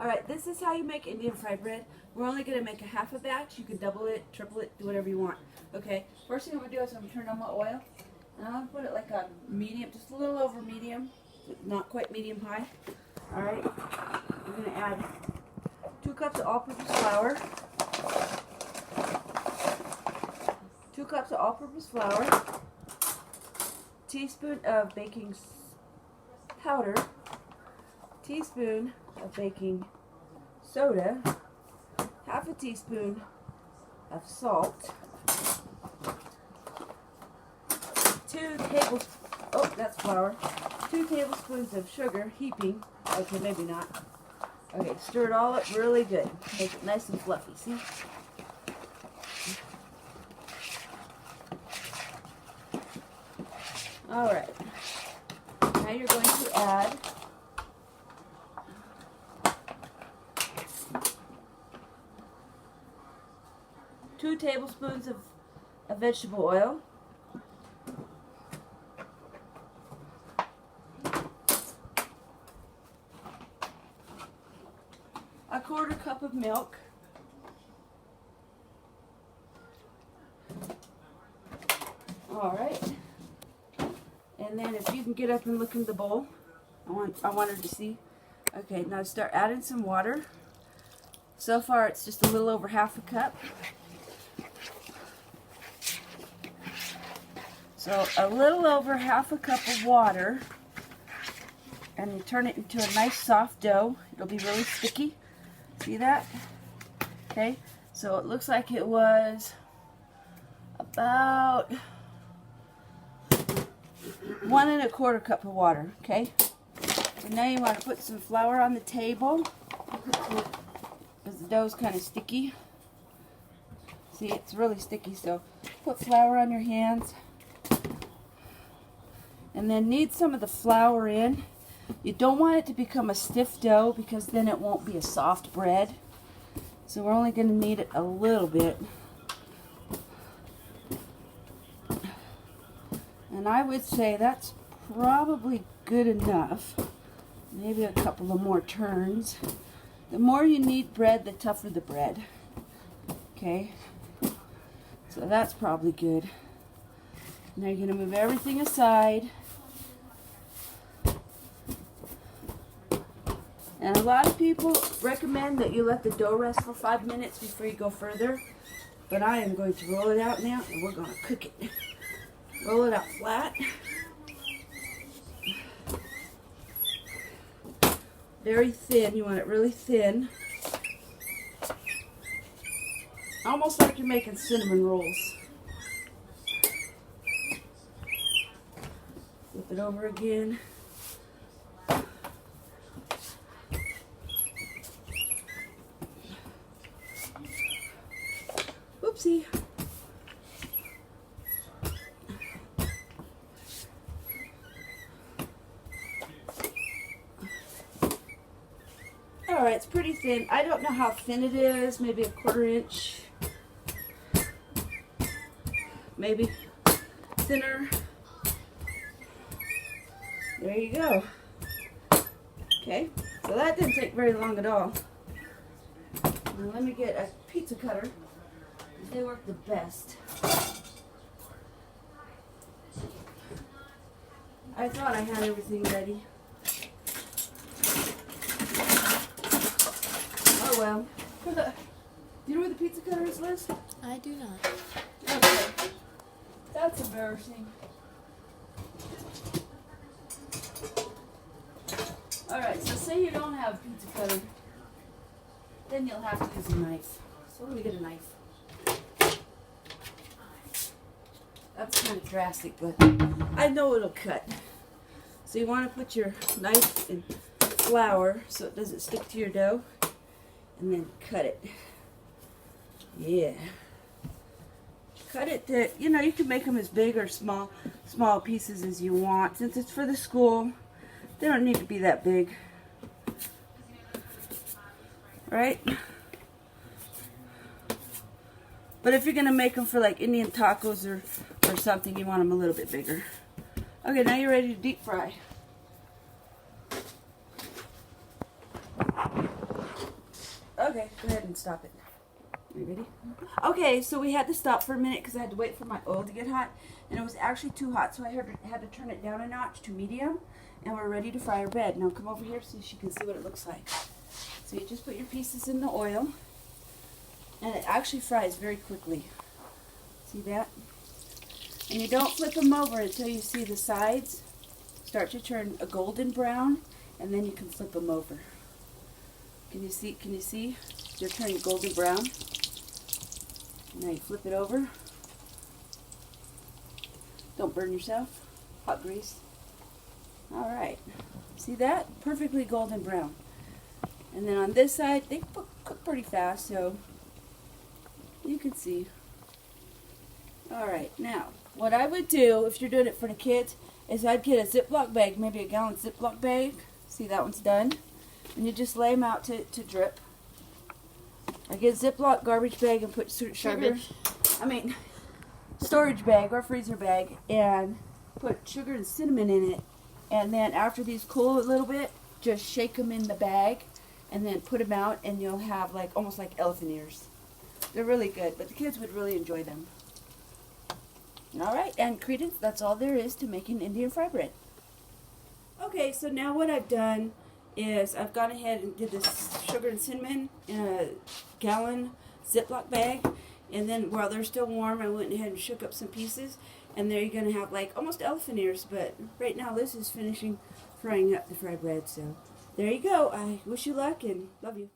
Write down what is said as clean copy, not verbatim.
Alright, this is how you make Indian fried bread. We're only going to make a half a batch. You can double it, triple it, do whatever you want. Okay, first thing I'm going to do is I'm going to turn on my oil. And I'm going to put it like on medium, just a little over medium, not quite medium high. Alright, I'm going to add 2 cups of all-purpose flour. 2 cups of all-purpose flour. Teaspoon of baking powder. Teaspoon of baking soda, half a teaspoon of salt, 2 tablespoons, oh, that's flour, 2 tablespoons of sugar, heaping, okay, maybe not. Okay, stir it all up really good, make it nice and fluffy, see? Alright, now you're going to add 2 tablespoons of vegetable oil, a 1/4 cup of milk, alright, and then if you can get up and look in the bowl, I wanted to see. Okay, now start adding some water. So far it's just a little over half a cup. So a little over half a cup of water, and you turn it into a nice soft dough. It'll be really sticky. See that? Okay, so it looks like it was about 1 1/4 cup of water. Okay, so now you want to put some flour on the table because the dough's kind of sticky. See, it's really sticky, so put flour on your hands. And then knead some of the flour in. You don't want it to become a stiff dough because then it won't be a soft bread. So we're only going to knead it a little bit. And I would say that's probably good enough. Maybe a couple of more turns. The more you knead bread, the tougher the bread. Okay? So that's probably good. Now you're going to move everything aside. And a lot of people recommend that you let the dough rest for 5 minutes before you go further. But I am going to roll it out now, and we're going to cook it. Roll it out flat. Very thin. You want it really thin. Almost like you're making cinnamon rolls. Flip it over again. Oopsie. Alright, it's pretty thin. I don't know how thin it is. Maybe a 1/4 inch. Maybe thinner. There you go. Okay, so that didn't take very long at all. Now let me get a pizza cutter. They work the best. I thought I had everything ready. Oh well. Do you know where the pizza cutter is, Liz? I do not. Okay. That's embarrassing. Alright, so say you don't have a pizza cutter. Then you'll have to use a knife. So let me get a knife. That's kind of drastic, but I know it'll cut. So you want to put your knife in flour so it doesn't stick to your dough, and then cut it. Yeah. Cut it to, you know, you can make them as big or small pieces as you want. Since it's for the school, they don't need to be that big. Right? But if you're going to make them for like Indian tacos or something, you want them a little bit bigger. Okay, now you're ready to deep fry. Okay, go ahead and stop it. Are you ready? Okay, so we had to stop for a minute because I had to wait for my oil to get hot, and it was actually too hot, so I had to turn it down a notch to medium, and we're ready to fry our bread. Now come over here so you can see what it looks like. So you just put your pieces in the oil, and it actually fries very quickly. See that? And you don't flip them over until you see the sides start to turn a golden brown, and then you can flip them over. Can you see? Can you see? They're turning golden brown. Now you flip it over. Don't burn yourself. Hot grease. All right. See that? Perfectly golden brown. And then on this side, they cook pretty fast, so you can see. All right. Now, what I would do if you're doing it for the kids is I'd get a Ziploc bag, maybe a gallon Ziploc bag. See, that one's done. And you just lay them out to drip. I get a Ziploc garbage bag and put sugar. Storage bag or freezer bag, and put sugar and cinnamon in it. And then after these cool a little bit, just shake them in the bag, and then put them out, and you'll have like almost like elephant ears. They're really good, but the kids would really enjoy them. All right, and Credence, that's all there is to making Indian fry bread. Okay, so now what I've done is I've gone ahead and did this sugar and cinnamon in a gallon Ziploc bag, and then while they're still warm, I went ahead and shook up some pieces, and there you're going to have like almost elephant ears, but right now Liz is finishing frying up the fry bread, so there you go. I wish you luck and love you.